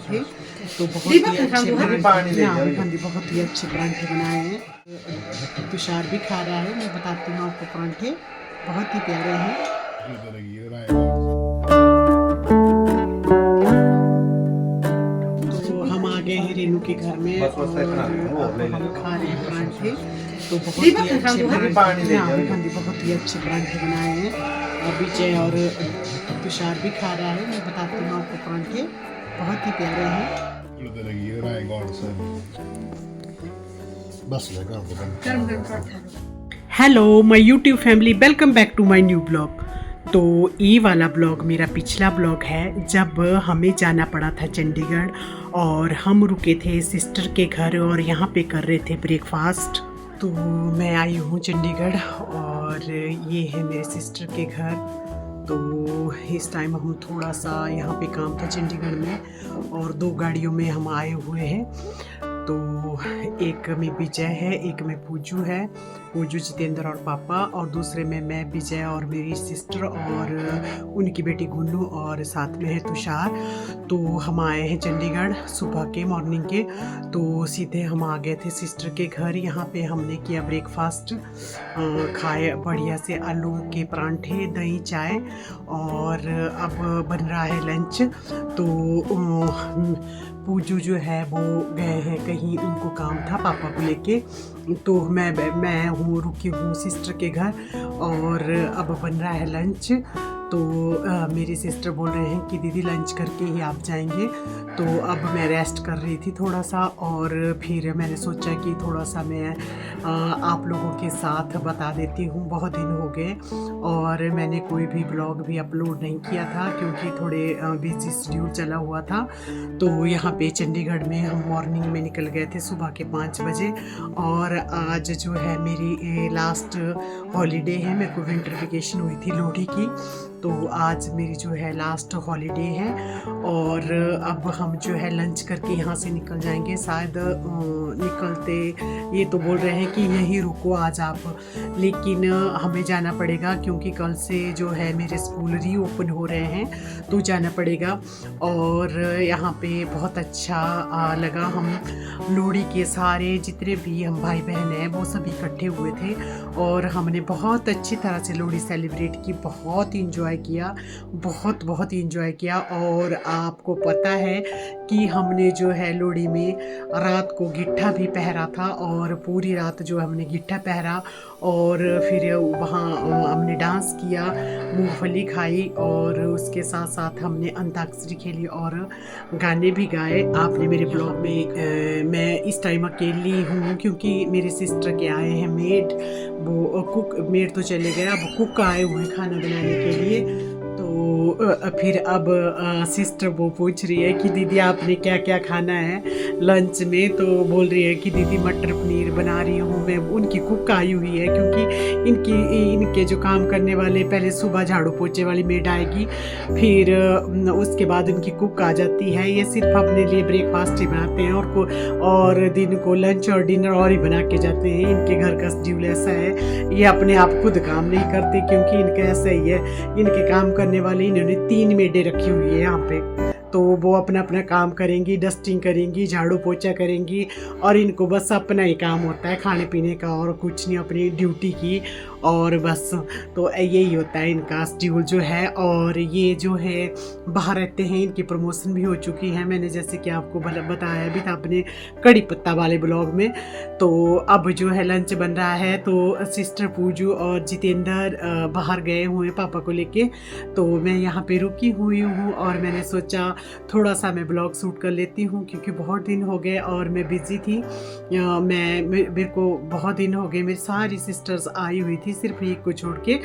परांठे तो बहुत ही अच्छे परांठे बहुत ही अच्छे परांठे बनाए हैं। तुषार भी खा रहा है, मैं बताती हूँ आपको परांठे बहुत ही प्यारे हैं। तो हम आ गए हैं रेनू के घर में और अब हम खा रहे हैं परांठे तो बहुत ही अच्छे परांठे बहुत ही अच्छे परांठे बनाए हैं। विजय और तुषार भी खा रहा है, मैं बताती हूँ आपको परांठे बहुत ही प्यारे हैं। Hello my YouTube family, welcome back to my new blog. तो ये वाला ब्लॉग मेरा पिछला ब्लॉग है जब हमें जाना पड़ा था चंडीगढ़ और हम रुके थे सिस्टर के घर और यहाँ पे कर रहे थे ब्रेकफास्ट। तो मैं आई हूँ चंडीगढ़ और ये है मेरे सिस्टर के घर। तो इस टाइम हम थोड़ा सा यहाँ पे काम था चंडीगढ़ में और 2 गाड़ियों में हम आए हुए हैं। तो एक में विजय है, एक में पूजू है, पूजू जितेंद्र और पापा, और दूसरे में मैं विजय और मेरी सिस्टर और उनकी बेटी गुन्नू और साथ में है तुषार। तो हम आए हैं चंडीगढ़ सुबह के मॉर्निंग के, तो सीधे हम आ गए थे सिस्टर के घर। यहाँ पे हमने किया ब्रेकफास्ट, खाए बढ़िया से आलू के परांठे, दही, चाय, और अब बन रहा है लंच। तो पूजू जो है वो गए हैं कहीं, उनको काम था पापा को लेके। तो मैं हूँ रुकी हूँ सिस्टर के घर और अब बन रहा है लंच। तो मेरी सिस्टर बोल रहे हैं कि दीदी लंच करके ही आप जाएंगे। तो अब मैं रेस्ट कर रही थी थोड़ा सा और फिर मैंने सोचा कि थोड़ा सा मैं आप लोगों के साथ बता देती हूँ। बहुत दिन हो गए और मैंने कोई भी ब्लॉग भी अपलोड नहीं किया था क्योंकि थोड़े बिजी शेड्यूल चला हुआ था। तो यहाँ पे चंडीगढ़ में हम मॉर्निंग में निकल गए थे सुबह के 5 बजे और आज जो है मेरी लास्ट हॉलीडे है। मेरे को विंटर वेकेशन हुई थी लोहड़ी की, तो आज मेरी जो है लास्ट हॉलीडे है और अब हम जो है लंच करके यहाँ से निकल जाएंगे। शायद निकलते ये तो बोल रहे हैं कि यहीं रुको आज आप, लेकिन हमें जाना पड़ेगा क्योंकि कल से जो है मेरे स्कूल रीओपन हो रहे हैं तो जाना पड़ेगा। और यहाँ पे बहुत अच्छा लगा, हम लोहड़ी के सारे जितने भी हम भाई बहन हैं वो सभी इकट्ठे हुए थे और हमने बहुत अच्छी तरह से लोहड़ी सेलिब्रेट की, बहुत इंजॉय किया, बहुत इंजॉय किया। और आपको पता है कि हमने जो है लोहड़ी में रात को गिट्ठा भी पहरा था और पूरी रात जो हमने गिट्ठा पहरा और फिर वहाँ हमने डांस किया, मूंगफली खाई और उसके साथ साथ हमने अंताक्षरी खेली और गाने भी गाए। आपने मेरे ब्लॉग में मैं इस टाइम अकेली हूँ क्योंकि मेरे सिस्टर के आए हैं मेड, वो कुक मेड तो चले गए, अब कुक आए हुए हैं खाना बनाने के लिए। तो फिर अब सिस्टर वो पूछ रही है कि दीदी आपने क्या क्या खाना है लंच में। तो बोल रही है कि दीदी मटर पनीर बना रही हूँ मैं। उनकी कुक आई हुई है क्योंकि इनके जो काम करने वाले, पहले सुबह झाड़ू पोछे वाली मेड आएगी, फिर उसके बाद उनकी कुक आ जाती है। ये सिर्फ अपने लिए ब्रेकफास्ट ही बनाते हैं और दिन को लंच और डिनर और ही बना के जाते हैं। इनके घर का शेड्यूल ऐसा है, ये अपने आप खुद काम नहीं करते क्योंकि इनका ऐसा ही है। इनके काम करने वाले इन्होंने 3 मेडें रखी हुई है यहाँ पे, तो वो अपना अपना काम करेंगी, डस्टिंग करेंगी, झाड़ू पोछा करेंगी और इनको बस अपना ही काम होता है खाने पीने का और कुछ नहीं, अपनी ड्यूटी की और बस। तो यही होता है इनका शेड्यूल जो है। और ये जो है बाहर रहते हैं, इनकी प्रमोशन भी हो चुकी है, मैंने जैसे कि आपको बताया भी था अपने कड़ी पत्ता वाले ब्लॉग में। तो अब जो है लंच बन रहा है, तो सिस्टर पूजू और जितेंद्र बाहर गए हुए हैं पापा को लेके, तो मैं यहाँ पे रुकी हुई हूँ और मैंने सोचा थोड़ा सा मैं ब्लॉग शूट कर लेती हूँ क्योंकि बहुत दिन हो गए और मैं बिज़ी थी। मेरे को बहुत दिन हो गए, मेरी सारी सिस्टर्स आई हुई थी सिर्फ एक को छोड़ के।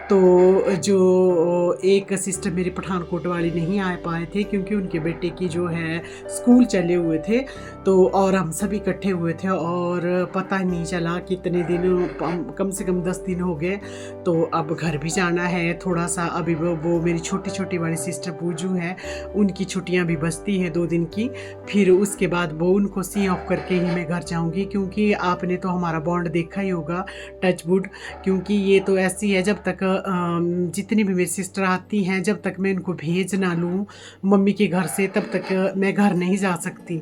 तो जो एक सिस्टर मेरी पठानकोट वाली नहीं आ पाए थे क्योंकि उनके बेटे की जो है स्कूल चले हुए थे, तो और हम सभी इकट्ठे हुए थे और पता नहीं चला कितने दिन, कम से कम 10 दिन हो गए। तो अब घर भी जाना है थोड़ा सा। अभी वो मेरी छोटी वाली सिस्टर पूजू है, उनकी छुट्टियां भी बचती हैं 2 दिन की, फिर उसके बाद वो उनको सी ऑफ करके ही मैं घर जाऊंगी क्योंकि आपने तो हमारा बॉन्ड देखा ही होगा, टचवुड, क्यों क्योंकि ये तो ऐसी है, जब तक जितनी भी मेरी सिस्टर आती हैं, जब तक मैं इनको भेज ना लूँ मम्मी के घर से, तब तक मैं घर नहीं जा सकती,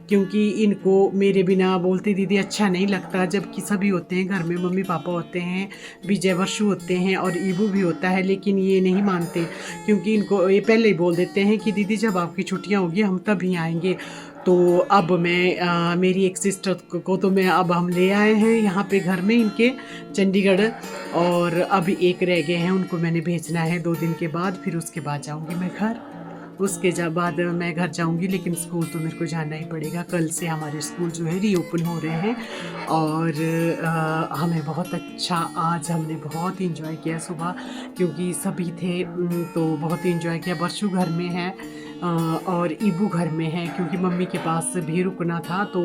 क्योंकि इनको मेरे बिना बोलती दीदी अच्छा नहीं लगता। जबकि सभी होते हैं घर में, मम्मी पापा होते हैं, विजय वर्षु होते हैं और ईबू भी होता है, लेकिन ये नहीं मानते, क्योंकि इनको ये पहले ही बोल देते हैं कि दीदी जब आपकी छुट्टियां होगी हम तभी आएंगे। तो अब मैं मेरी एक सिस्टर को तो मैं अब हम ले आए हैं यहाँ पे घर में इनके चंडीगढ़, और अभी एक रह गए हैं, उनको मैंने भेजना है 2 दिन के बाद, फिर उसके बाद जाऊँगी मैं घर। उसके बाद मैं घर जाऊंगी, लेकिन स्कूल तो मेरे को जाना ही पड़ेगा। कल से हमारे स्कूल जो है रीओपन हो रहे हैं, और हमें बहुत अच्छा, आज हमने बहुत इंजॉय किया सुबह, क्योंकि सभी थे तो बहुत इंजॉय किया। वर्षु घर में है और ईबू घर में है, क्योंकि मम्मी के पास भी रुकना था, तो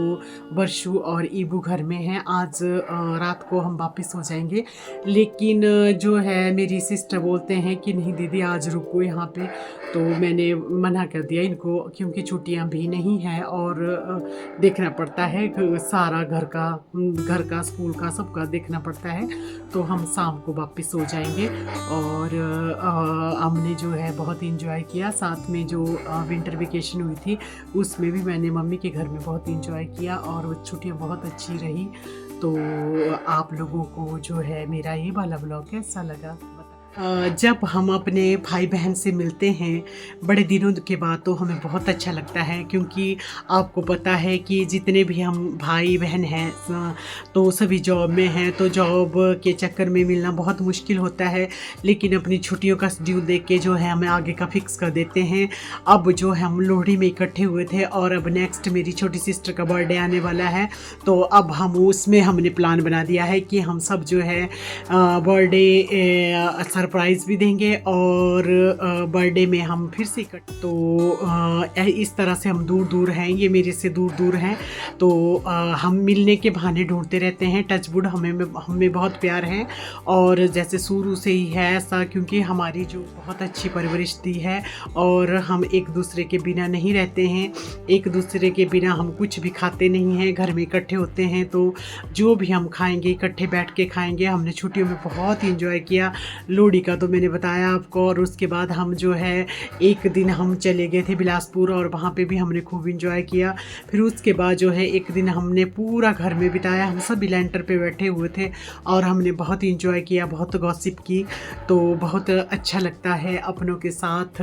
वर्षु और ईबू घर में है। आज रात को हम वापस हो जाएंगे, लेकिन जो है मेरी सिस्टर बोलते हैं कि नहीं दीदी आज रुको यहाँ पे, तो मैंने मना कर दिया इनको, क्योंकि छुट्टियां भी नहीं हैं और देखना पड़ता है सारा घर का स्कूल का सबका देखना पड़ता है। तो हम शाम को वापस हो जाएंगे, और हमने जो है बहुत इंजॉय किया। साथ में जो विंटर वेकेशन हुई थी उसमें भी मैंने मम्मी के घर में बहुत इंजॉय किया, और वो छुट्टियाँ बहुत अच्छी रही। तो आप लोगों को जो है मेरा ये वाला ब्लॉग कैसा लगा? जब हम अपने भाई बहन से मिलते हैं बड़े दिनों के बाद, तो हमें बहुत अच्छा लगता है, क्योंकि आपको पता है कि जितने भी हम भाई बहन हैं तो सभी जॉब में हैं, तो जॉब के चक्कर में मिलना बहुत मुश्किल होता है। लेकिन अपनी छुट्टियों का शेड्यूल देख के जो है हमें आगे का फिक्स कर देते हैं। अब जो है हम लोहड़ी में इकट्ठे हुए थे, और अब नेक्स्ट मेरी छोटी सिस्टर का बर्थडे आने वाला है, तो अब हम उसमें हमने प्लान बना दिया है कि हम सब जो है बर्थडे सरप्राइज़ भी देंगे, और बर्थडे में हम फिर से तो इस तरह से हम दूर दूर हैं, ये मेरे से दूर दूर हैं, तो हम मिलने के बहाने ढूंढते रहते हैं। टचवुड हमें बहुत प्यार है, और जैसे शुरू से ही है ऐसा, क्योंकि हमारी जो बहुत अच्छी परवरिश दी है, और हम एक दूसरे के बिना नहीं रहते हैं, एक दूसरे के बिना हम कुछ भी खाते नहीं हैं। घर में इकट्ठे होते हैं तो जो भी हम खाएंगे इकट्ठे बैठ के खाएंगे। हमने छुट्टियों में बहुत इंजॉय किया। लोहड़ी का तो मैंने बताया आपको, और उसके बाद हम जो है एक दिन हम चले गए थे बिलासपुर, और वहाँ पे भी हमने खूब इंजॉय किया। फिर उसके बाद जो है एक दिन हमने पूरा घर में बिताया, हम सब लेंटर पे बैठे हुए थे, और हमने बहुत इंजॉय किया, बहुत गॉसिप की। तो बहुत अच्छा लगता है अपनों के साथ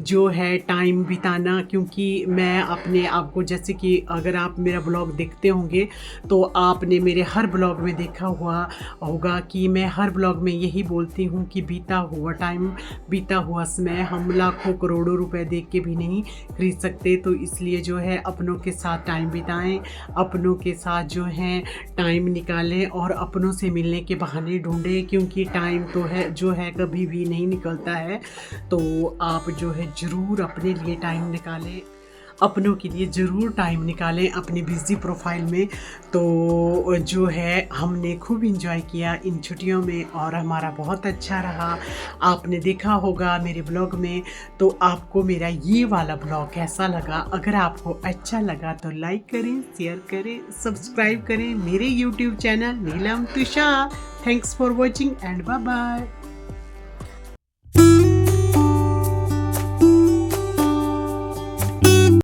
जो है टाइम बिताना, क्योंकि मैं अपने आप को, जैसे कि अगर आप मेरा ब्लॉग देखते होंगे तो आपने मेरे हर ब्लॉग में देखा हुआ होगा कि मैं हर ब्लॉग में यही बोलती हूँ कि बीता हुआ टाइम, बीता हुआ समय हम लाखों करोड़ों रुपए देख के भी नहीं खरीद सकते। तो इसलिए जो है अपनों के साथ टाइम बिताएं, अपनों के साथ जो है टाइम निकालें, और अपनों से मिलने के बहाने ढूंढें, क्योंकि टाइम तो है जो है कभी भी नहीं निकलता है। तो आप जो है ज़रूर अपने लिए टाइम निकालें, अपनों के लिए ज़रूर टाइम निकालें अपनी बिज़ी प्रोफाइल में। तो जो है हमने खूब इंजॉय किया इन छुट्टियों में, और हमारा बहुत अच्छा रहा। आपने देखा होगा मेरे ब्लॉग में, तो आपको मेरा ये वाला ब्लॉग कैसा लगा? अगर आपको अच्छा लगा तो लाइक करें, शेयर करें, सब्सक्राइब करें मेरे YouTube channel Neelam Tushar. Thanks for watching and bye bye.